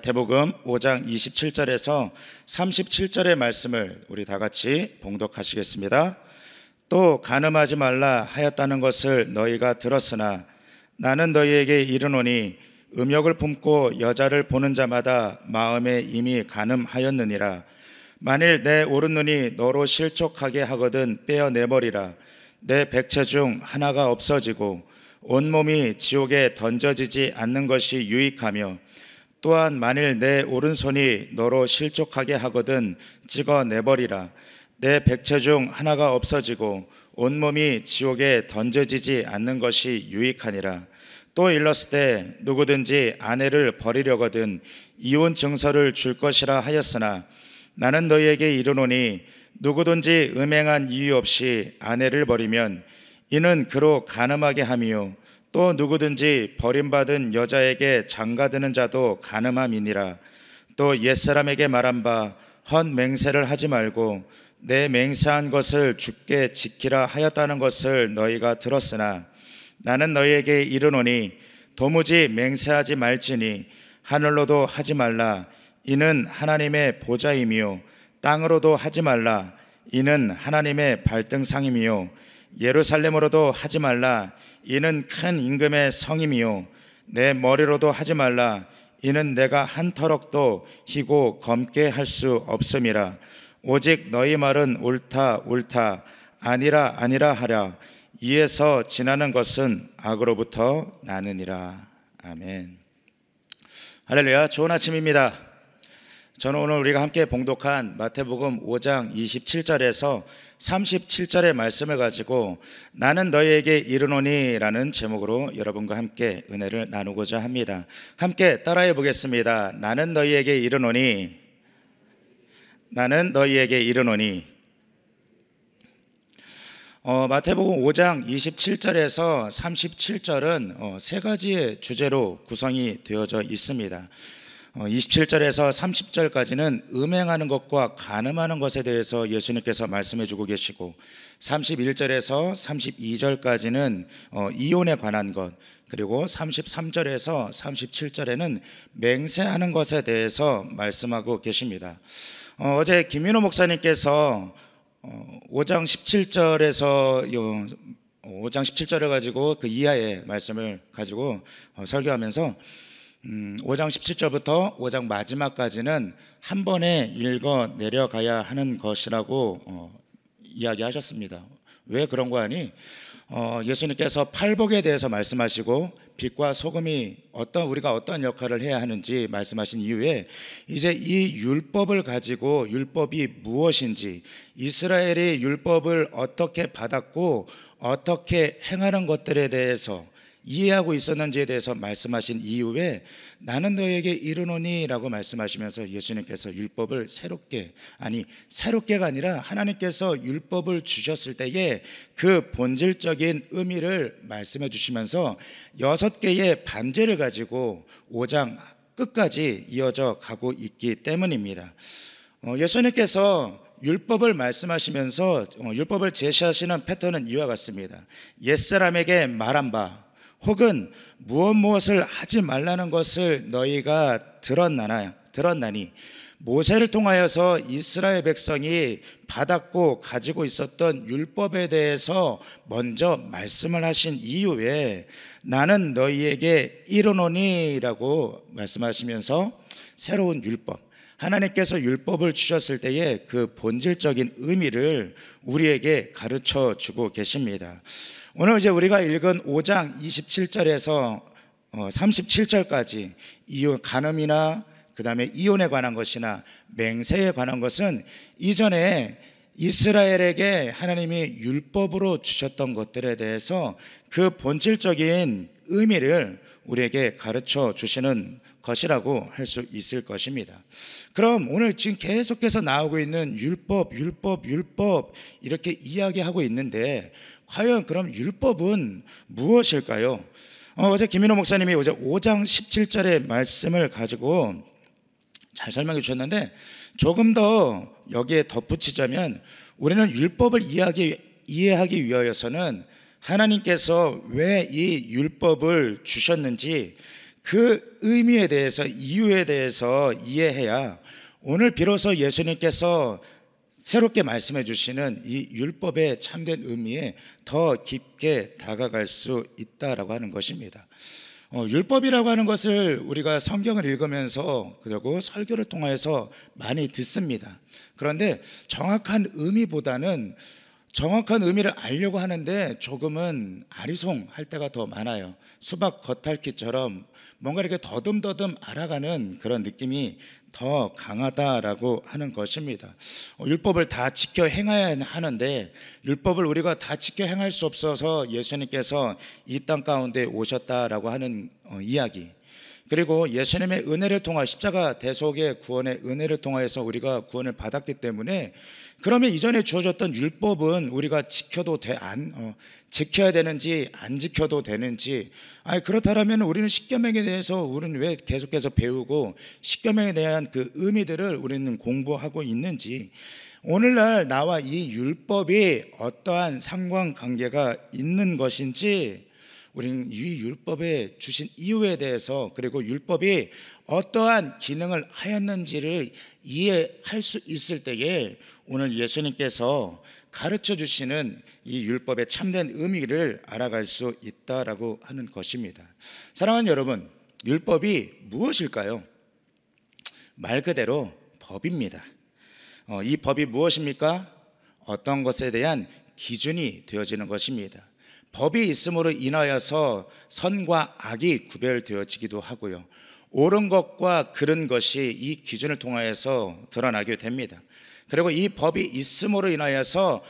마태복음 5장 27절에서 37절의 말씀을 우리 다 같이 봉독하시겠습니다. 또 간음하지 말라 하였다는 것을 너희가 들었으나 나는 너희에게 이르노니 음욕을 품고 여자를 보는 자마다 마음에 이미 간음하였느니라. 만일 내 오른눈이 너로 실족하게 하거든 빼어내버리라. 내 백체 중 하나가 없어지고 온몸이 지옥에 던져지지 않는 것이 유익하며, 또한 만일 내 오른손이 너로 실족하게 하거든 찍어내버리라. 내 백체 중 하나가 없어지고 온몸이 지옥에 던져지지 않는 것이 유익하니라. 또 일렀을 때 누구든지 아내를 버리려거든 이혼 증서를 줄 것이라 하였으나 나는 너희에게 이르노니 누구든지 음행한 이유 없이 아내를 버리면 이는 그로 간음하게 함이요 또 누구든지 버림받은 여자에게 장가드는 자도 간음함이니라. 또 옛사람에게 말한 바 헛맹세를 하지 말고 내 맹세한 것을 주께 지키라 하였다는 것을 너희가 들었으나 나는 너희에게 이르노니 도무지 맹세하지 말지니 하늘로도 하지 말라 이는 하나님의 보좌이며 땅으로도 하지 말라 이는 하나님의 발등상이며 예루살렘으로도 하지 말라 이는 큰 임금의 성임이요 내 머리로도 하지 말라 이는 내가 한 터럭도 희고 검게 할 수 없음이라. 오직 너희 말은 옳다 옳다 아니라 아니라 하라. 이에서 지나는 것은 악으로부터 나느니라. 아멘. 할렐루야. 좋은 아침입니다. 저는 오늘 우리가 함께 봉독한 마태복음 5장 27절에서 37절의 말씀을 가지고 나는 너희에게 이르노니 라는 제목으로 여러분과 함께 은혜를 나누고자 합니다. 함께 따라해 보겠습니다. 나는 너희에게 이르노니, 나는 너희에게 이르노니. 마태복음 5장 27절에서 37절은 세 가지의 주제로 구성이 되어져 있습니다. 27절에서 30절까지는 음행하는 것과 간음하는 것에 대해서 예수님께서 말씀해 주고 계시고, 31절에서 32절까지는 이혼에 관한 것, 그리고 33절에서 37절에는 맹세하는 것에 대해서 말씀하고 계십니다. 어제 김민호 목사님께서 5장 17절에서 5장 17절을 가지고 그 이하의 말씀을 가지고 설교하면서 5장 17절부터 5장 마지막까지는 한 번에 읽어 내려가야 하는 것이라고 이야기하셨습니다. 왜 그런 거 하니? 예수님께서 팔복에 대해서 말씀하시고 빛과 소금이 우리가 어떤 역할을 해야 하는지 말씀하신 이후에 이제 이 율법을 가지고 율법이 무엇인지, 이스라엘이 율법을 어떻게 받았고 어떻게 행하는 것들에 대해서 이해하고 있었는지에 대해서 말씀하신 이후에 나는 너에게 이르노니 라고 말씀하시면서 예수님께서 율법을 새롭게가 아니라 하나님께서 율법을 주셨을 때에 그 본질적인 의미를 말씀해 주시면서 6개의 반제를 가지고 5장 끝까지 이어져 가고 있기 때문입니다. 예수님께서 율법을 말씀하시면서 율법을 제시하시는 패턴은 이와 같습니다. 옛사람에게 말한 바 혹은 무엇을 하지 말라는 것을 너희가 들었나니 모세를 통하여서 이스라엘 백성이 받았고 가지고 있었던 율법에 대해서 먼저 말씀을 하신 이후에 나는 너희에게 이르노니 라고 말씀하시면서 새로운 율법, 하나님께서 율법을 주셨을 때의 그 본질적인 의미를 우리에게 가르쳐 주고 계십니다. 오늘 이제 우리가 읽은 5장 27절에서 37절까지 간음이나 그 다음에 이혼에 관한 것이나 맹세에 관한 것은 이전에 이스라엘에게 하나님이 율법으로 주셨던 것들에 대해서 그 본질적인 의미를 우리에게 가르쳐 주시는 것이라고 할 수 있을 것입니다. 그럼 오늘 지금 계속해서 나오고 있는 율법 이렇게 이야기하고 있는데 과연 그럼 율법은 무엇일까요? 어제 김민호 목사님이 어제 5장 17절의 말씀을 가지고 잘 설명해 주셨는데 조금 더 여기에 덧붙이자면 우리는 율법을 이해하기 위하여서는 하나님께서 왜 이 율법을 주셨는지 그 의미에 대해서, 이유에 대해서 이해해야 오늘 비로소 예수님께서 새롭게 말씀해 주시는 이 율법의 참된 의미에 더 깊게 다가갈 수 있다라고 하는 것입니다. 율법이라고 하는 것을 우리가 성경을 읽으면서 그리고 설교를 통해서 많이 듣습니다. 그런데 정확한 의미보다는 정확한 의미를 알려고 하는데 조금은 아리송할 때가 더 많아요. 수박 겉핥기처럼 뭔가 이렇게 더듬더듬 알아가는 그런 느낌이 더 강하다라고 하는 것입니다. 율법을 다 지켜 행해야 하는데 율법을 우리가 다 지켜 행할 수 없어서 예수님께서 이 땅 가운데 오셨다라고 하는 이야기, 그리고 예수님의 은혜를 통하 십자가 대속의 구원의 은혜를 통하여서 우리가 구원을 받았기 때문에 그러면 이전에 주어졌던 율법은 우리가 지켜야 되는지 안 지켜도 되는지, 그렇다면 우리는 십계명에 대해서 우리는 왜 계속해서 배우고 십계명에 대한 그 의미들을 우리는 공부하고 있는지, 오늘날 나와 이 율법이 어떠한 상관관계가 있는 것인지, 우리는 이 율법에 주신 이유에 대해서, 그리고 율법이 어떠한 기능을 하였는지를 이해할 수 있을 때에 오늘 예수님께서 가르쳐 주시는 이 율법의 참된 의미를 알아갈 수 있다라고 하는 것입니다. 사랑하는 여러분, 율법이 무엇일까요? 말 그대로 법입니다. 이 법이 무엇입니까? 어떤 것에 대한 기준이 되어지는 것입니다. 법이 있음으로 인하여서 선과 악이 구별되어지기도 하고요, 옳은 것과 그른 것이 이 기준을 통하여서 드러나게 됩니다. 그리고 이 법이 있음으로 인하여서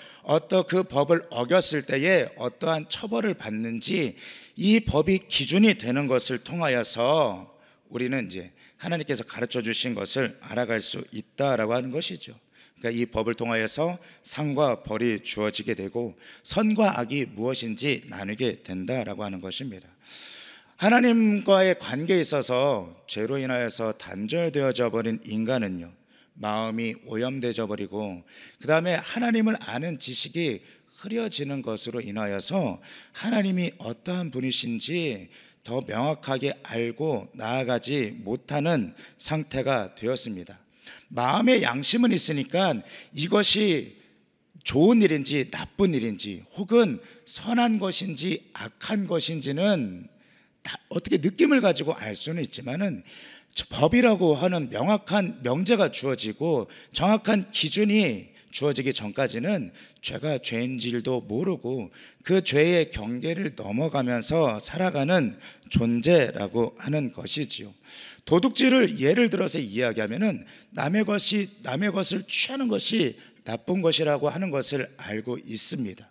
그 법을 어겼을 때에 어떠한 처벌을 받는지 이 법이 기준이 되는 것을 통하여서 우리는 이제 하나님께서 가르쳐 주신 것을 알아갈 수 있다라고 하는 것이죠. 그러니까 이 법을 통하여서 상과 벌이 주어지게 되고 선과 악이 무엇인지 나누게 된다라고 하는 것입니다. 하나님과의 관계에 있어서 죄로 인하여서 단절되어져 버린 인간은요, 마음이 오염되어 버리고 그 다음에 하나님을 아는 지식이 흐려지는 것으로 인하여서 하나님이 어떠한 분이신지 더 명확하게 알고 나아가지 못하는 상태가 되었습니다. 마음의 양심은 있으니까 이것이 좋은 일인지 나쁜 일인지 혹은 선한 것인지 악한 것인지는 어떻게 느낌을 가지고 알 수는 있지만은 법이라고 하는 명확한 명제가 주어지고 정확한 기준이 주어지기 전까지는 죄가 죄인지도 모르고 그 죄의 경계를 넘어가면서 살아가는 존재라고 하는 것이지요. 도둑질을 예를 들어서 이야기하면은 남의 것을 취하는 것이 나쁜 것이라고 하는 것을 알고 있습니다.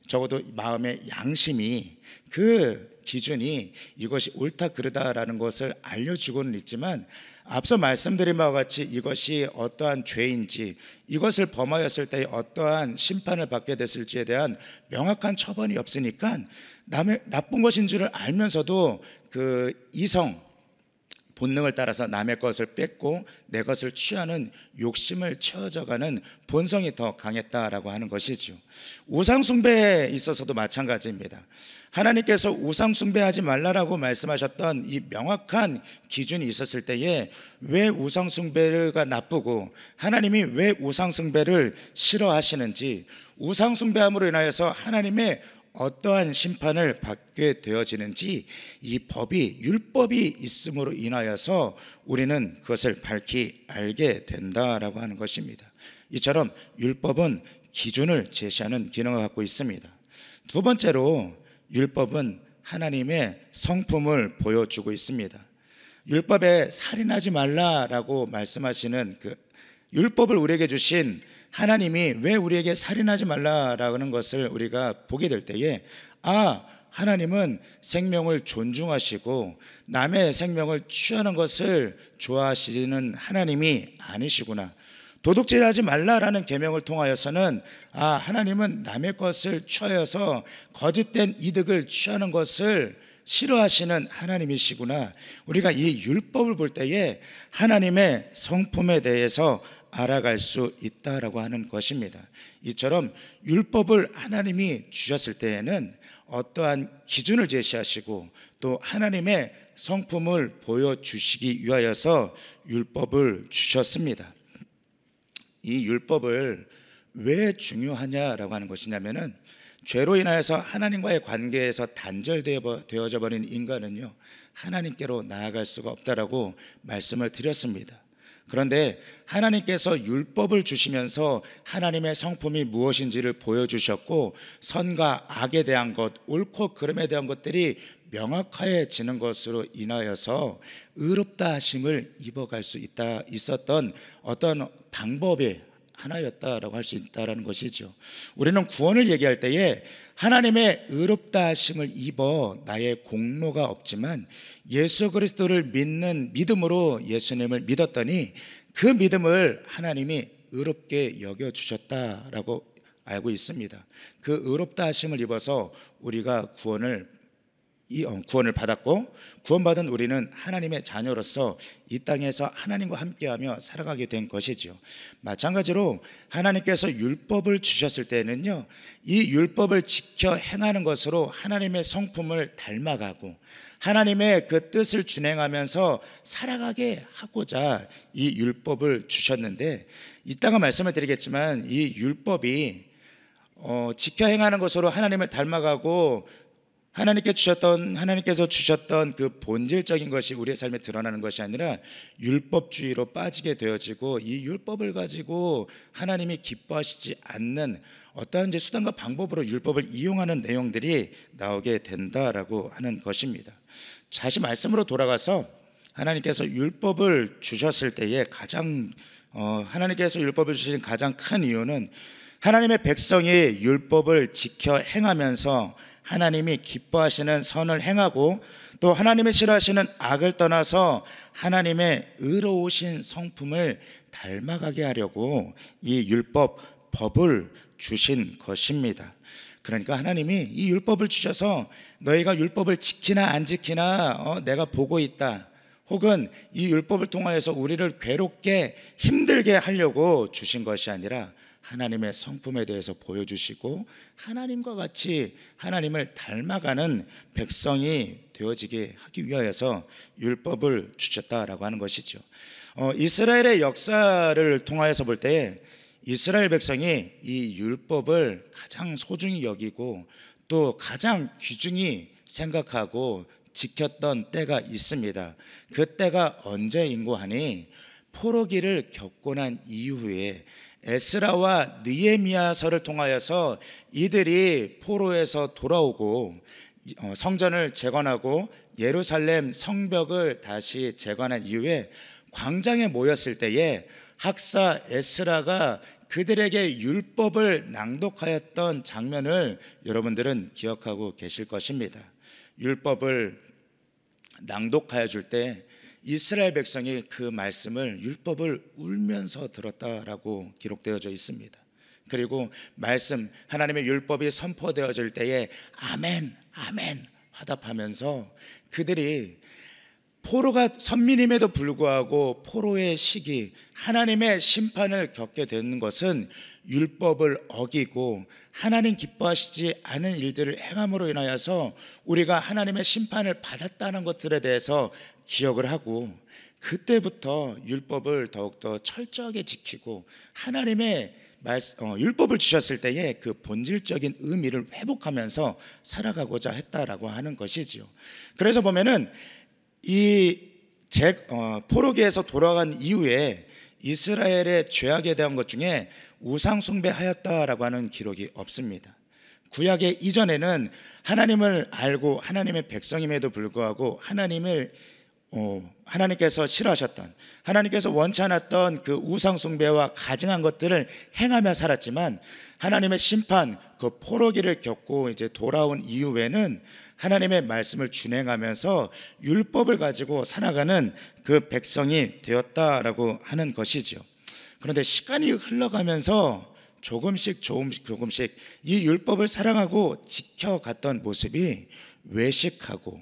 적어도 마음의 양심이 그 기준이 이것이 옳다 그르다라는 것을 알려주고는 있지만 앞서 말씀드린 바와 같이 이것이 어떠한 죄인지 이것을 범하였을 때 어떠한 심판을 받게 됐을지에 대한 명확한 처벌이 없으니까 나쁜 것인 줄을 알면서도 그 이성 본능을 따라서 남의 것을 뺏고 내 것을 취하는 욕심을 채워져가는 본성이 더 강했다라고 하는 것이지요. 우상숭배에 있어서도 마찬가지입니다. 하나님께서 우상숭배하지 말라라고 말씀하셨던 이 명확한 기준이 있었을 때에 왜 우상숭배가 나쁘고 하나님이 왜 우상숭배를 싫어하시는지, 우상숭배함으로 인하여서 하나님의 어떠한 심판을 받게 되어지는지 이 법이 율법이 있음으로 인하여서 우리는 그것을 밝히 알게 된다라고 하는 것입니다. 이처럼 율법은 기준을 제시하는 기능을 갖고 있습니다. 두 번째로 율법은 하나님의 성품을 보여주고 있습니다. 율법에 살인하지 말라라고 말씀하시는 그 율법을 우리에게 주신 하나님이 왜 우리에게 살인하지 말라라는 것을 우리가 보게 될 때에 하나님은 생명을 존중하시고 남의 생명을 취하는 것을 좋아하시는 하나님이 아니시구나. 도둑질하지 말라라는 계명을 통하여서는 하나님은 남의 것을 취하여서 거짓된 이득을 취하는 것을 싫어하시는 하나님이시구나. 우리가 이 율법을 볼 때에 하나님의 성품에 대해서 알아갈 수 있다라고 하는 것입니다. 이처럼 율법을 하나님이 주셨을 때에는 어떠한 기준을 제시하시고 또 하나님의 성품을 보여주시기 위하여서 율법을 주셨습니다. 이 율법을 왜 중요하냐라고 하는 것이냐면은 죄로 인하여서 하나님과의 관계에서 단절되어져 버린 인간은요, 하나님께로 나아갈 수가 없다라고 말씀을 드렸습니다. 그런데 하나님께서 율법을 주시면서 하나님의 성품이 무엇인지를 보여주셨고, 선과 악에 대한 것, 옳고 그름에 대한 것들이 명확해지는 것으로 인하여서 의롭다 하심을 입어갈 수 있었던 어떤 방법의 하나였다라고 할 수 있다라는 것이죠. 우리는 구원을 얘기할 때에 하나님의 의롭다 하심을 입어 나의 공로가 없지만 예수 그리스도를 믿는 믿음으로 예수님을 믿었더니 그 믿음을 하나님이 의롭게 여겨주셨다라고 알고 있습니다. 그 의롭다 하심을 입어서 우리가 구원을 받았고, 구원받은 우리는 하나님의 자녀로서 이 땅에서 하나님과 함께하며 살아가게 된 것이지요. 마찬가지로 하나님께서 율법을 주셨을 때는요, 이 율법을 지켜 행하는 것으로 하나님의 성품을 닮아가고 하나님의 그 뜻을 준행하면서 살아가게 하고자 이 율법을 주셨는데, 이따가 말씀을 드리겠지만 이 율법이 지켜 행하는 것으로 하나님을 닮아가고 하나님께서 주셨던 그 본질적인 것이 우리의 삶에 드러나는 것이 아니라 율법주의로 빠지게 되어지고, 이 율법을 가지고 하나님이 기뻐하시지 않는 어떠한 이제 수단과 방법으로 율법을 이용하는 내용들이 나오게 된다라고 하는 것입니다. 다시 말씀으로 돌아가서 하나님께서 율법을 주셨을 때에 하나님께서 율법을 주신 가장 큰 이유는 하나님의 백성이 율법을 지켜 행하면서 하나님이 기뻐하시는 선을 행하고 또 하나님이 싫어하시는 악을 떠나서 하나님의 의로우신 성품을 닮아가게 하려고 이 법을 주신 것입니다. 그러니까 하나님이 이 율법을 주셔서 너희가 율법을 지키나 안 지키나 내가 보고 있다, 혹은 이 율법을 통하여서 우리를 괴롭게 힘들게 하려고 주신 것이 아니라 하나님의 성품에 대해서 보여주시고 하나님과 같이 하나님을 닮아가는 백성이 되어지게 하기 위하여서 율법을 주셨다라고 하는 것이죠. 이스라엘의 역사를 통하여서 볼 때 이스라엘 백성이 이 율법을 가장 소중히 여기고 또 가장 귀중히 생각하고 지켰던 때가 있습니다. 그 때가 언제인고 하니 포로기를 겪고 난 이후에 에스라와 느헤미야서를 통하여서 이들이 포로에서 돌아오고 성전을 재건하고 예루살렘 성벽을 다시 재건한 이후에 광장에 모였을 때에 학사 에스라가 그들에게 율법을 낭독하였던 장면을 여러분들은 기억하고 계실 것입니다. 율법을 낭독하여 줄 때 이스라엘 백성이 그 말씀을 율법을 울면서 들었다라고 기록되어져 있습니다. 그리고 하나님의 율법이 선포되어질 때에 아멘 아멘 화답하면서 그들이 포로가 선민임에도 불구하고 포로의 시기, 하나님의 심판을 겪게 되는 것은 율법을 어기고 하나님 기뻐하시지 않은 일들을 행함으로 인하여서 우리가 하나님의 심판을 받았다는 것들에 대해서 기억을 하고, 그때부터 율법을 더욱더 철저하게 지키고 하나님의 율법을 주셨을 때에 그 본질적인 의미를 회복하면서 살아가고자 했다라고 하는 것이지요. 그래서 보면은 포로기에서 돌아간 이후에 이스라엘의 죄악에 대한 것 중에 우상 숭배하였다라고 하는 기록이 없습니다. 구약의 이전에는 하나님을 알고 하나님의 백성임에도 불구하고 하나님께서 싫어하셨던, 하나님께서 원치 않았던 그 우상 숭배와 가증한 것들을 행하며 살았지만 하나님의 심판, 그 포로기를 겪고 이제 돌아온 이후에는 하나님의 말씀을 준행하면서 율법을 가지고 살아가는 그 백성이 되었다라고 하는 것이죠. 그런데 시간이 흘러가면서 조금씩 이 율법을 사랑하고 지켜갔던 모습이 외식하고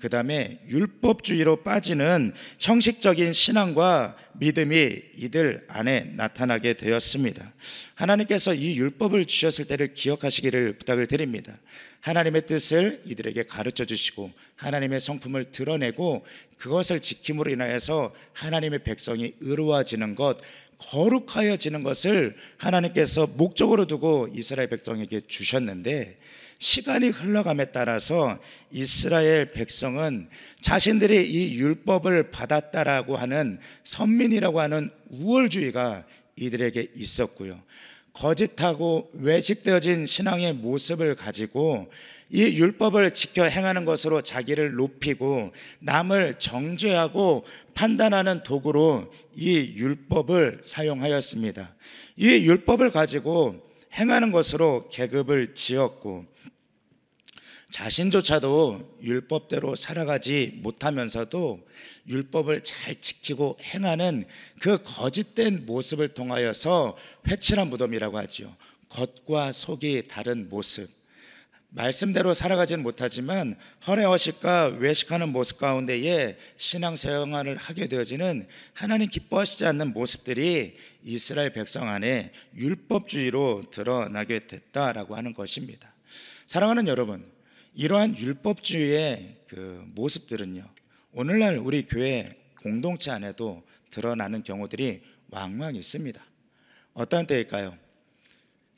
그 다음에 율법주의로 빠지는 형식적인 신앙과 믿음이 이들 안에 나타나게 되었습니다. 하나님께서 이 율법을 주셨을 때를 기억하시기를 부탁을 드립니다. 하나님의 뜻을 이들에게 가르쳐 주시고 하나님의 성품을 드러내고 그것을 지킴으로 인하여서 하나님의 백성이 의로워지는 것, 거룩하여지는 것을 하나님께서 목적으로 두고 이스라엘 백성에게 주셨는데, 시간이 흘러감에 따라서 이스라엘 백성은 자신들이 이 율법을 받았다라고 하는 선민이라고 하는 우월주의가 이들에게 있었고요, 거짓하고 외식되어진 신앙의 모습을 가지고 이 율법을 지켜 행하는 것으로 자기를 높이고 남을 정죄하고 판단하는 도구로 이 율법을 사용하였습니다. 이 율법을 가지고 행하는 것으로 계급을 지었고, 자신조차도 율법대로 살아가지 못하면서도 율법을 잘 지키고 행하는 그 거짓된 모습을 통하여서 회칠한 무덤이라고 하죠. 겉과 속이 다른 모습, 말씀대로 살아가지는 못하지만 허례허식과 외식하는 모습 가운데에 신앙생활을 하게 되어지는 하나님 기뻐하시지 않는 모습들이 이스라엘 백성 안에 율법주의로 드러나게 됐다라고 하는 것입니다. 사랑하는 여러분, 이러한 율법주의의 그 모습들은요, 오늘날 우리 교회 공동체 안에도 드러나는 경우들이 왕왕 있습니다. 어떤 때일까요?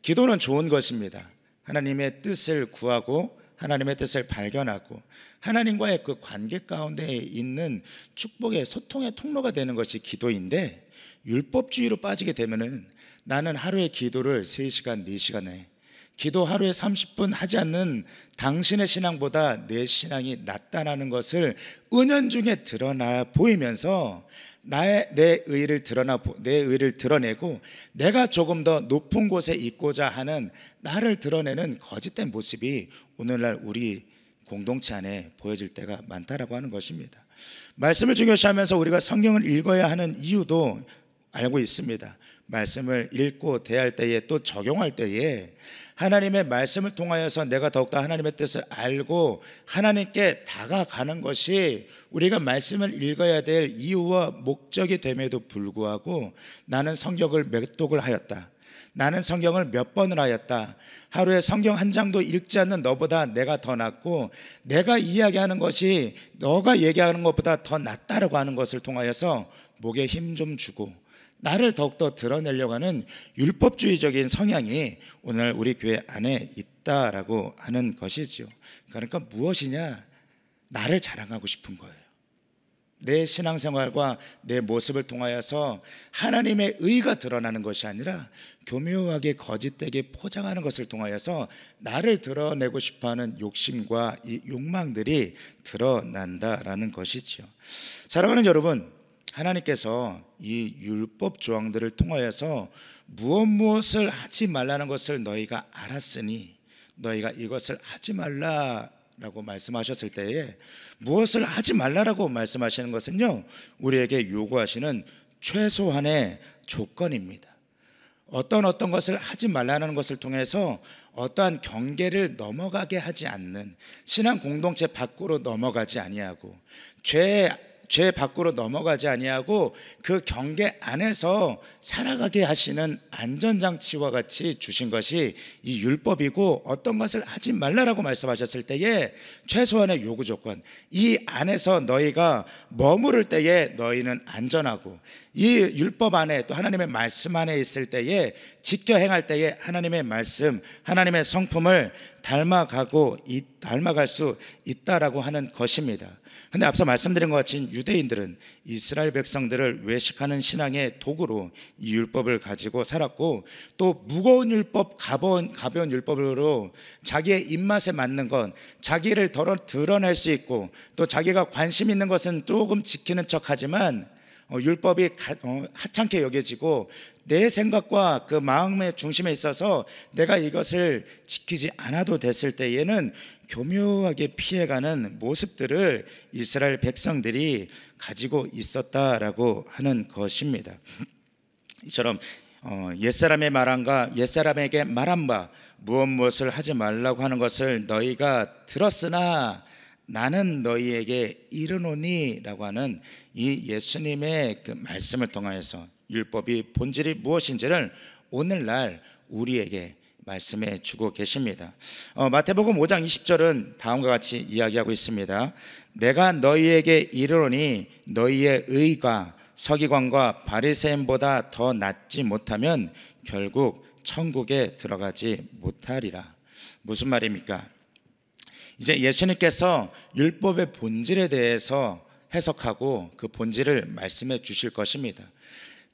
기도는 좋은 것입니다. 하나님의 뜻을 구하고 하나님의 뜻을 발견하고 하나님과의 그 관계 가운데 있는 축복의 소통의 통로가 되는 것이 기도인데, 율법주의로 빠지게 되면은 나는 하루에 기도를 3시간, 4시간 해, 기도 하루에 30분 하지 않는 당신의 신앙보다 내 신앙이 낫다라는 것을 은연중에 드러나 보이면서 내 의를 드러내고 내가 조금 더 높은 곳에 있고자 하는 나를 드러내는 거짓된 모습이 오늘날 우리 공동체 안에 보여질 때가 많다라고 하는 것입니다. 말씀을 중요시하면서 우리가 성경을 읽어야 하는 이유도 알고 있습니다. 말씀을 읽고 대할 때에 또 적용할 때에 하나님의 말씀을 통하여서 내가 더욱더 하나님의 뜻을 알고 하나님께 다가가는 것이 우리가 말씀을 읽어야 될 이유와 목적이 됨에도 불구하고, 나는 성경을 몇 독을 하였다, 나는 성경을 몇 번을 하였다, 하루에 성경 한 장도 읽지 않는 너보다 내가 더 낫고 내가 이야기하는 것이 너가 얘기하는 것보다 더 낫다라고 하는 것을 통하여서 목에 힘 좀 주고 나를 더욱더 드러내려고 하는 율법주의적인 성향이 오늘 우리 교회 안에 있다라고 하는 것이지요. 그러니까 무엇이냐? 나를 자랑하고 싶은 거예요. 내 신앙생활과 내 모습을 통하여서 하나님의 의가 드러나는 것이 아니라 교묘하게 거짓되게 포장하는 것을 통하여서 나를 드러내고 싶어하는 욕심과 이 욕망들이 드러난다라는 것이지요. 사랑하는 여러분, 하나님께서 이 율법 조항들을 통하여서 무엇을 하지 말라는 것을 너희가 알았으니 너희가 이것을 하지 말라라고 말씀하셨을 때에, 무엇을 하지 말라라고 말씀하시는 것은요, 우리에게 요구하시는 최소한의 조건입니다. 어떤 것을 하지 말라는 것을 통해서 어떠한 경계를 넘어가게 하지 않는, 신앙 공동체 밖으로 넘어가지 아니하고 죄 밖으로 넘어가지 아니하고 그 경계 안에서 살아가게 하시는 안전장치와 같이 주신 것이 이 율법이고, 어떤 것을 하지 말라라고 말씀하셨을 때에 최소한의 요구 조건, 이 안에서 너희가 머무를 때에 너희는 안전하고, 이 율법 안에 또 하나님의 말씀 안에 있을 때에 지켜 행할 때에 하나님의 말씀, 하나님의 성품을 닮아갈 수 있다라고 하는 것입니다. 근데 앞서 말씀드린 것 같이 유대인들은 이스라엘 백성들을 외식하는 신앙의 도구로 이 율법을 가지고 살았고, 또 무거운 율법, 가벼운 율법으로 자기의 입맛에 맞는 건 자기를 드러낼 수 있고, 또 자기가 관심 있는 것은 조금 지키는 척하지만 율법이 하찮게 여겨지고 내 생각과 그 마음의 중심에 있어서 내가 이것을 지키지 않아도 됐을 때에는 교묘하게 피해가는 모습들을 이스라엘 백성들이 가지고 있었다라고 하는 것입니다. 이처럼 옛사람의 말함과 옛사람에게 말한 바 무엇을 하지 말라고 하는 것을 너희가 들었으나 나는 너희에게 이르노니라고 하는 이 예수님의 그 말씀을 통하여서 율법이 본질이 무엇인지를 오늘날 우리에게 말씀해 주고 계십니다. 마태복음 5장 20절은 다음과 같이 이야기하고 있습니다. 내가 너희에게 이르노니 너희의 의가 서기관과 바리새인보다 더 낫지 못하면 결국 천국에 들어가지 못하리라. 무슨 말입니까? 이제 예수님께서 율법의 본질에 대해서 해석하고 그 본질을 말씀해 주실 것입니다.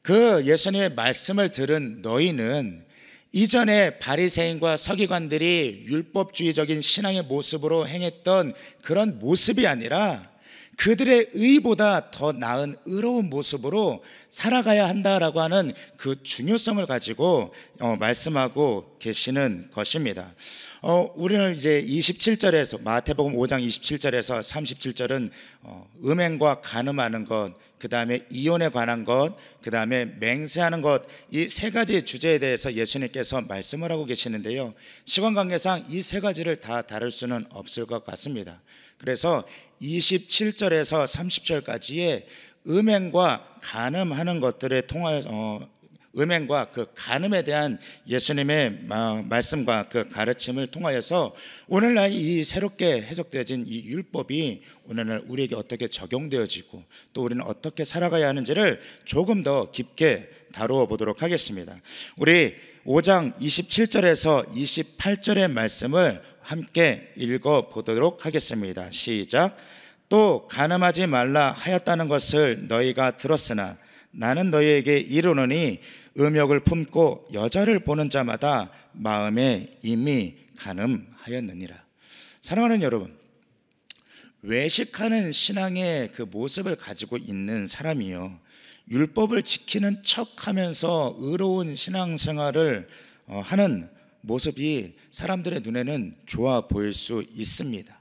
그 예수님의 말씀을 들은 너희는 이전에 바리새인과 서기관들이 율법주의적인 신앙의 모습으로 행했던 그런 모습이 아니라 그들의 의보다 더 나은 의로운 모습으로 살아가야 한다라고 하는 그 중요성을 가지고 말씀하고 계시는 것입니다. 우리는 이제 27절에서 마태복음 5장 27절에서 37절은 음행과 간음하는 것, 그 다음에 이혼에 관한 것, 그 다음에 맹세하는 것, 이 세 가지 주제에 대해서 예수님께서 말씀을 하고 계시는데요, 시간 관계상 이 세 가지를 다 다룰 수는 없을 것 같습니다. 그래서 27절에서 30절까지의 음행과 간음하는 것들에 통하여 음행과 그 간음에 대한 예수님의 말씀과 그 가르침을 통하여서 오늘날 이 새롭게 해석되어진 이 율법이 오늘날 우리에게 어떻게 적용되어지고 또 우리는 어떻게 살아가야 하는지를 조금 더 깊게 다루어 보도록 하겠습니다. 우리 5장 27절에서 28절의 말씀을 함께 읽어 보도록 하겠습니다. 시작. 또 간음하지 말라 하였다는 것을 너희가 들었으나 나는 너희에게 이르노니 음욕을 품고 여자를 보는 자마다 마음에 이미 간음하였느니라. 사랑하는 여러분, 외식하는 신앙의 그 모습을 가지고 있는 사람이요, 율법을 지키는 척하면서 의로운 신앙생활을 하는 모습이 사람들의 눈에는 좋아 보일 수 있습니다.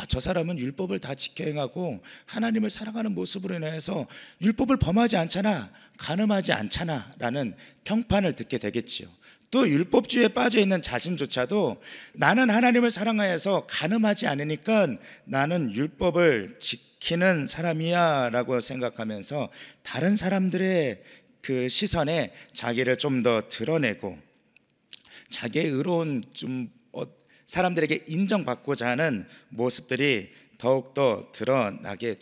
저 사람은 율법을 다 지켜 행하고 하나님을 사랑하는 모습으로 인해서 율법을 범하지 않잖아, 간음하지 않잖아 라는 평판을 듣게 되겠지요. 또 율법주의에 빠져있는 자신조차도 나는 하나님을 사랑하여서 간음하지 않으니까 나는 율법을 지키는 사람이야 라고 생각하면서 다른 사람들의 그 시선에 자기를 좀 더 드러내고 자기의 의로운 사람들에게 인정받고자 하는 모습들이 더욱더 드러나게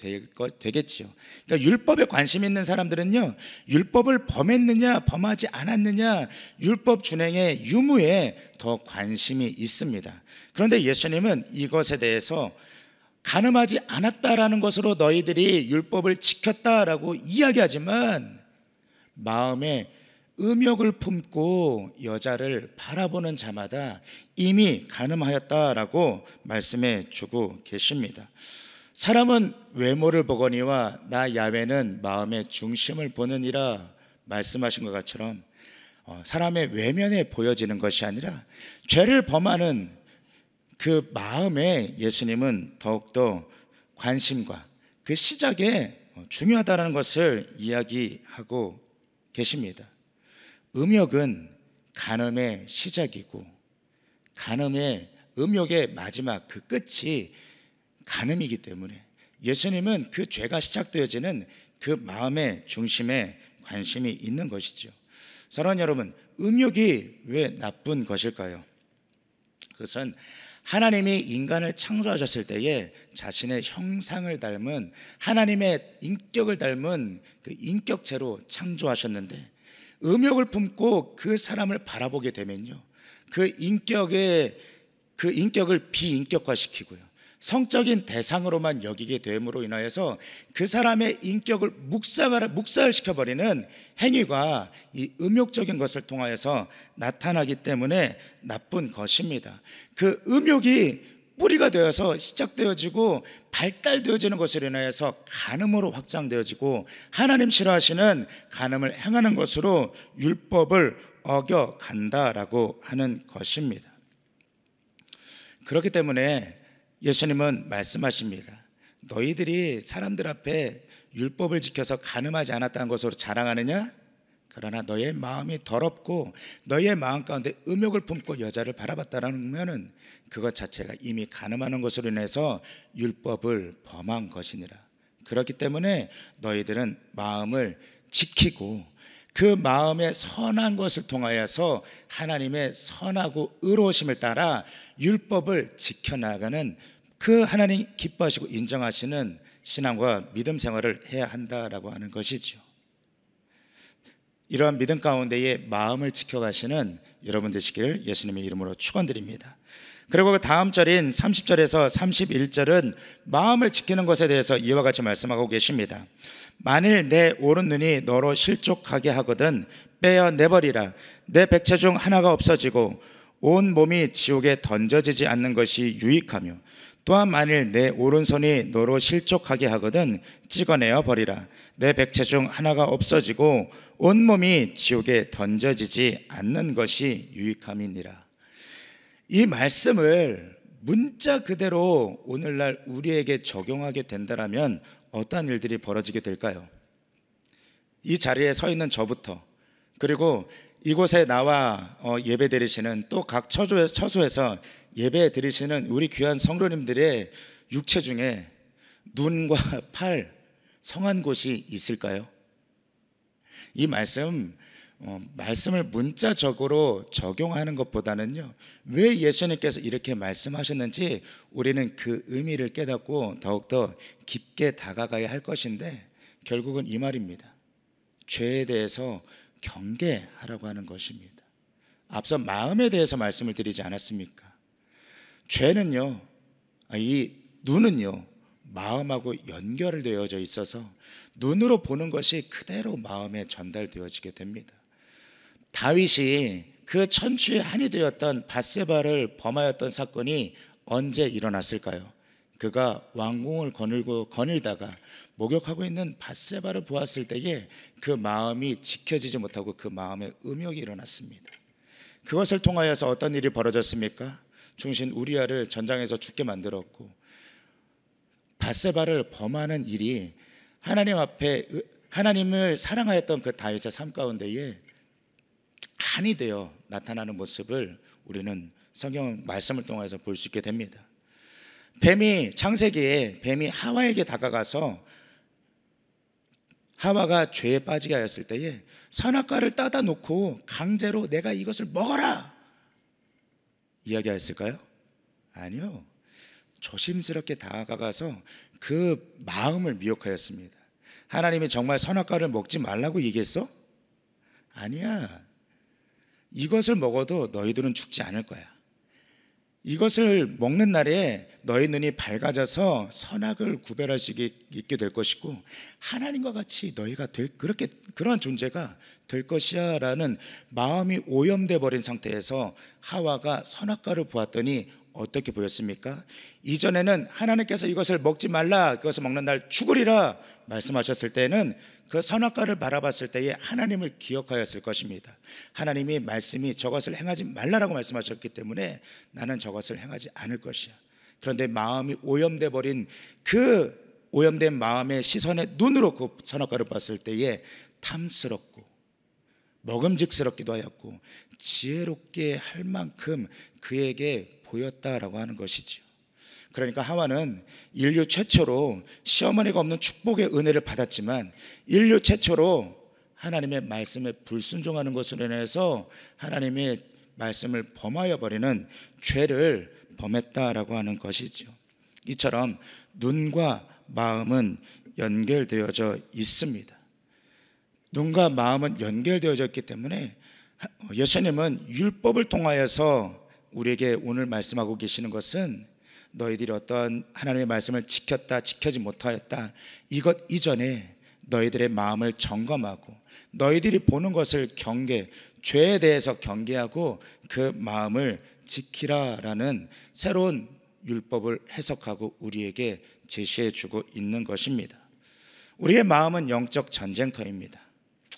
되겠지요. 그러니까 율법에 관심 있는 사람들은요, 율법을 범했느냐 범하지 않았느냐, 율법 준행의 유무에 더 관심이 있습니다. 그런데 예수님은 이것에 대해서 간음하지 않았다라는 것으로 너희들이 율법을 지켰다라고 이야기하지만 마음에 음욕을 품고 여자를 바라보는 자마다 이미 간음하였다라고 말씀해 주고 계십니다. 사람은 외모를 보거니와 나 야훼는 마음의 중심을 보느니라 말씀하신 것 같처럼 사람의 외면에 보여지는 것이 아니라 죄를 범하는 그 마음에 예수님은 더욱더 관심과 그 시작에 중요하다는 것을 이야기하고 계십니다. 음욕은 간음의 시작이고 음욕의 마지막 그 끝이 간음이기 때문에 예수님은 그 죄가 시작되어지는 그 마음의 중심에 관심이 있는 것이죠. 사랑하는 여러분, 음욕이 왜 나쁜 것일까요? 그것은 하나님이 인간을 창조하셨을 때에 자신의 형상을 닮은 하나님의 인격을 닮은 그 인격체로 창조하셨는데 음욕을 품고 그 사람을 바라보게 되면요, 그 인격을 비인격화시키고요, 성적인 대상으로만 여기게 됨으로 인하여서 그 사람의 인격을 묵살시켜버리는 행위가 이 음욕적인 것을 통하여서 나타나기 때문에 나쁜 것입니다. 그 음욕이 뿌리가 되어서 시작되어지고 발달되어지는 것으로 인하여서 간음으로 확장되어지고 하나님 싫어하시는 간음을 행하는 것으로 율법을 어겨간다라고 하는 것입니다. 그렇기 때문에 예수님은 말씀하십니다. 너희들이 사람들 앞에 율법을 지켜서 간음하지 않았다는 것으로 자랑하느냐? 그러나 너의 마음이 더럽고 너의 마음 가운데 음욕을 품고 여자를 바라봤다라는 것은 그것 자체가 이미 간음하는 것으로 인해서 율법을 범한 것이니라. 그렇기 때문에 너희들은 마음을 지키고 그 마음의 선한 것을 통하여서 하나님의 선하고 의로우심을 따라 율법을 지켜나가는 그 하나님 기뻐하시고 인정하시는 신앙과 믿음 생활을 해야 한다라고 하는 것이죠. 이러한 믿음 가운데에 마음을 지켜가시는 여러분 되시기를 예수님의 이름으로 축원드립니다. 그리고 그 다음 절인 30절에서 31절은 마음을 지키는 것에 대해서 이와 같이 말씀하고 계십니다. 만일 내 오른눈이 너로 실족하게 하거든 빼어내버리라. 내 백체 중 하나가 없어지고 온 몸이 지옥에 던져지지 않는 것이 유익하며, 또한 만일 내 오른손이 너로 실족하게 하거든 찍어내어 버리라. 내 백체 중 하나가 없어지고 온 몸이 지옥에 던져지지 않는 것이 유익함이니라. 이 말씀을 문자 그대로 오늘날 우리에게 적용하게 된다면 어떠한 일들이 벌어지게 될까요? 이 자리에 서 있는 저부터, 그리고 이곳에 나와 예배 드리시는 또 각 처소에서 예배 드리시는 우리 귀한 성도님들의 육체 중에 눈과 팔 성한 곳이 있을까요? 이 말씀을 문자적으로 적용하는 것보다는요, 왜 예수님께서 이렇게 말씀하셨는지 우리는 그 의미를 깨닫고 더욱더 깊게 다가가야 할 것인데, 결국은 이 말입니다. 죄에 대해서 경계하라고 하는 것입니다. 앞서 마음에 대해서 말씀을 드리지 않았습니까? 죄는요, 이 눈은요, 마음하고 연결되어져 있어서 눈으로 보는 것이 그대로 마음에 전달되어지게 됩니다. 다윗이 그 천추의 한이 되었던 밧세바를 범하였던 사건이 언제 일어났을까요? 그가 왕궁을 거닐다가 목욕하고 있는 밧세바를 보았을 때에 그 마음이 지켜지지 못하고 그 마음에 음욕이 일어났습니다. 그것을 통하여서 어떤 일이 벌어졌습니까? 충신 우리아를 전장에서 죽게 만들었고, 밧세바를 범하는 일이 하나님 앞에 하나님을 사랑하였던 그 다윗의 삶 가운데에 한이 되어 나타나는 모습을 우리는 성경 말씀을 통해서 볼 수 있게 됩니다. 창세기에 뱀이 하와에게 다가가서 하와가 죄에 빠지게 하였을 때에 선악과를 따다 놓고 강제로 내가 이것을 먹어라 이야기하였을까요? 아니요. 조심스럽게 다가가서 그 마음을 미혹하였습니다. 하나님이 정말 선악과를 먹지 말라고 얘기했어? 아니야. 이것을 먹어도 너희들은 죽지 않을 거야. 이것을 먹는 날에 너희 눈이 밝아져서 선악을 구별할 수 있게 될 것이고 하나님과 같이 너희가 그런 존재가 될 것이야 라는 마음이 오염돼 버린 상태에서 하와가 선악과를 보았더니 어떻게 보였습니까? 이전에는 하나님께서 이것을 먹지 말라, 그것을 먹는 날 죽으리라 말씀하셨을 때는 그 선악과를 바라봤을 때에 하나님을 기억하였을 것입니다. 하나님이 말씀이 저것을 행하지 말라라고 말씀하셨기 때문에 나는 저것을 행하지 않을 것이야. 그런데 마음이 오염돼 버린 그 오염된 마음의 시선의 눈으로 그 선악과를 봤을 때에 탐스럽고 먹음직스럽기도 하였고 지혜롭게 할 만큼 그에게 보였다라고 하는 것이지요. 그러니까 하와는 인류 최초로 시어머니가 없는 축복의 은혜를 받았지만 인류 최초로 하나님의 말씀에 불순종하는 것으로 인해서 하나님의 말씀을 범하여 버리는 죄를 범했다라고 하는 것이지요. 이처럼 눈과 마음은 연결되어져 있습니다. 눈과 마음은 연결되어져 있기 때문에 예수님은 율법을 통하여서 우리에게 오늘 말씀하고 계시는 것은 너희들이 어떤 하나님의 말씀을 지켰다 지키지 못하였다 이것 이전에 너희들의 마음을 점검하고 너희들이 보는 것을 죄에 대해서 경계하고 그 마음을 지키라라는 새로운 율법을 해석하고 우리에게 제시해 주고 있는 것입니다. 우리의 마음은 영적 전쟁터입니다.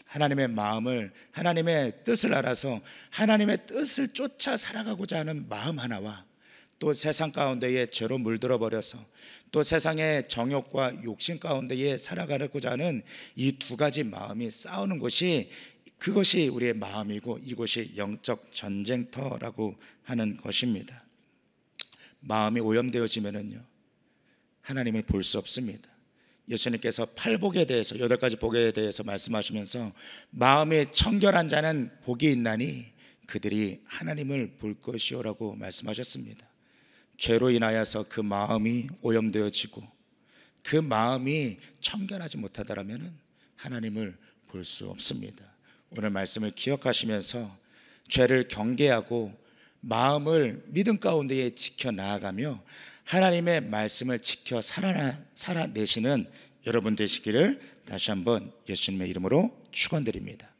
하나님의 마음을, 하나님의 뜻을 알아서 하나님의 뜻을 쫓아 살아가고자 하는 마음 하나와 또 세상 가운데에 죄로 물들어 버려서 또 세상의 정욕과 욕심 가운데에 살아가고자 하는 이 두 가지 마음이 싸우는 곳이, 그것이 우리의 마음이고 이곳이 영적 전쟁터라고 하는 것입니다. 마음이 오염되어지면은요, 하나님을 볼 수 없습니다. 예수님께서 팔복에 대해서, 8가지 복에 대해서 말씀하시면서 마음이 청결한 자는 복이 있나니 그들이 하나님을 볼 것이요라고 말씀하셨습니다. 죄로 인하여서 그 마음이 오염되어지고 그 마음이 청결하지 못하다라면 하나님을 볼 수 없습니다. 오늘 말씀을 기억하시면서 죄를 경계하고 마음을 믿음 가운데에 지켜 나아가며 하나님의 말씀을 지켜 살아내시는 여러분 되시기를 다시 한번 예수님의 이름으로 축원드립니다.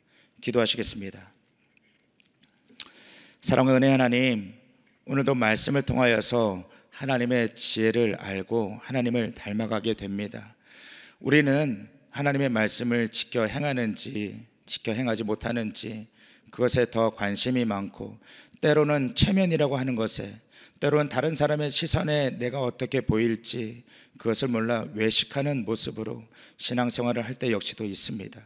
기도하시겠습니다. 사랑과 은혜 하나님, 오늘도 말씀을 통하여서 하나님의 지혜를 알고 하나님을 닮아가게 됩니다. 우리는 하나님의 말씀을 지켜 행하는지 지켜 행하지 못하는지 그것에 더 관심이 많고, 때로는 체면이라고 하는 것에, 때로는 다른 사람의 시선에 내가 어떻게 보일지 그것을 몰라 외식하는 모습으로 신앙생활을 할 때 역시도 있습니다.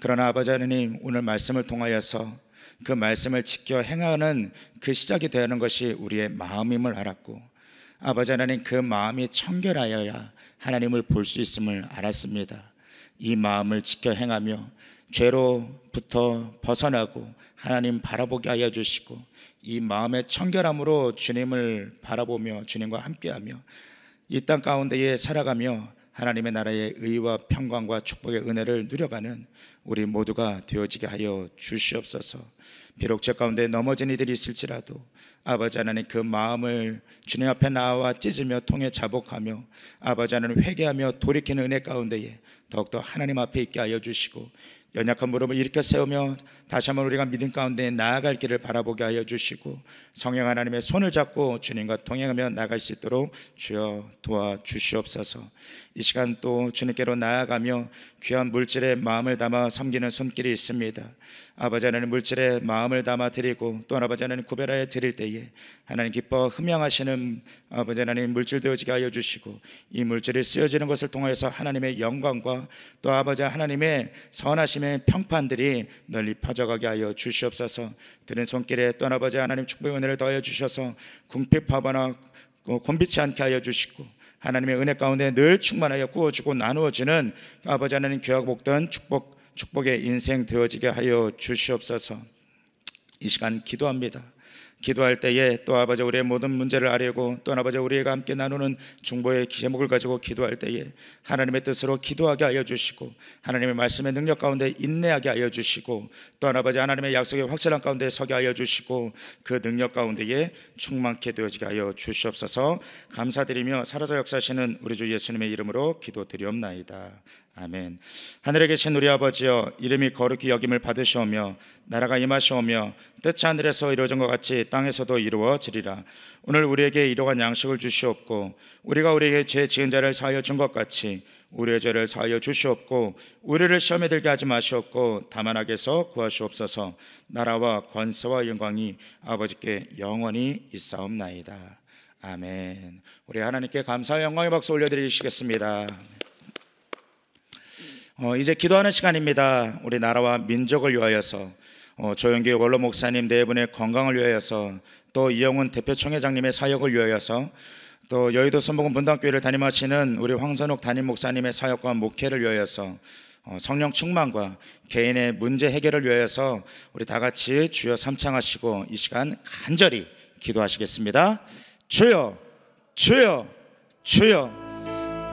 그러나 아버지 하나님, 오늘 말씀을 통하여서 그 말씀을 지켜 행하는 그 시작이 되는 것이 우리의 마음임을 알았고, 아버지 하나님, 그 마음이 청결하여야 하나님을 볼 수 있음을 알았습니다. 이 마음을 지켜 행하며 죄로부터 벗어나고 하나님 바라보게 하여 주시고, 이 마음의 청결함으로 주님을 바라보며 주님과 함께하며 이 땅 가운데에 살아가며 하나님의 나라의 의와 평강과 축복의 은혜를 누려가는 우리 모두가 되어지게 하여 주시옵소서. 비록 저 가운데 넘어진 이들이 있을지라도 아버지 하나님, 그 마음을 주님 앞에 나와 찢으며 통해 자복하며 아버지 하나님 회개하며 돌이키는 은혜 가운데에 더욱더 하나님 앞에 있게 하여 주시고, 연약한 무릎을 일으켜 세우며 다시 한번 우리가 믿음 가운데 나아갈 길을 바라보게 하여 주시고, 성령 하나님의 손을 잡고 주님과 동행하며 나아갈 수 있도록 주여 도와주시옵소서. 이 시간 또 주님께로 나아가며 귀한 물질에 마음을 담아 섬기는 손길이 있습니다. 아버지 하나님, 물질에 마음을 담아 드리고 또 아버지 하나님 구별하여 드릴 때에 하나님 기뻐 흠양하시는 아버지 하나님 물질 되어지게 하여 주시고, 이 물질이 쓰여지는 것을 통해서 하나님의 영광과 또 아버지 하나님의 선하심의 평판들이 널리 퍼져가게 하여 주시옵소서. 드린 손길에 또 아버지 하나님 축복의 은혜를 더하여 주셔서 궁핍하거나 곤비치 않게 하여 주시고, 하나님의 은혜 가운데 늘 충만하여 구워주고 나누어지는 아버지 하나님 귀하고 복된 축복의 인생 되어지게 하여 주시옵소서. 이 시간 기도합니다. 기도할 때에 또 아버지 우리의 모든 문제를 아뢰고 또 아버지 우리가 함께 나누는 중보의 제목을 가지고 기도할 때에 하나님의 뜻으로 기도하게 하여 주시고, 하나님의 말씀의 능력 가운데 인내하게 하여 주시고, 또 아버지 하나님의 약속의 확실한 가운데 서게 하여 주시고, 그 능력 가운데에 충만케 되어지게 하여 주시옵소서. 감사드리며 살아서 역사하시는 우리 주 예수님의 이름으로 기도드리옵나이다. 아멘. 하늘에 계신 우리 아버지여, 이름이 거룩히 여김을 받으시오며 나라가 임하시오며 뜻이 하늘에서 이루어진 것 같이 땅에서도 이루어지리라. 오늘 우리에게 일용할 양식을 주시옵고, 우리가 우리에게 죄 지은 자를 사하여 준 것 같이 우리의 죄를 사하여 주시옵고, 우리를 시험에 들게 하지 마시옵고 다만 악에서 구하시옵소서. 나라와 권세와 영광이 아버지께 영원히 있사옵나이다. 아멘. 우리 하나님께 감사와 영광의 박수 올려드리시겠습니다. 이제 기도하는 시간입니다. 우리 나라와 민족을 위하여서, 조영기 원로 목사님 네 분의 건강을 위하여서, 또 이영훈 대표총회장님의 사역을 위하여서, 또 여의도 순복음 분당교회를 담임하시는 우리 황선욱 담임 목사님의 사역과 목회를 위하여서, 성령 충만과 개인의 문제 해결을 위하여서 우리 다 같이 주여 삼창하시고 이 시간 간절히 기도하시겠습니다. 주여, 주여, 주여.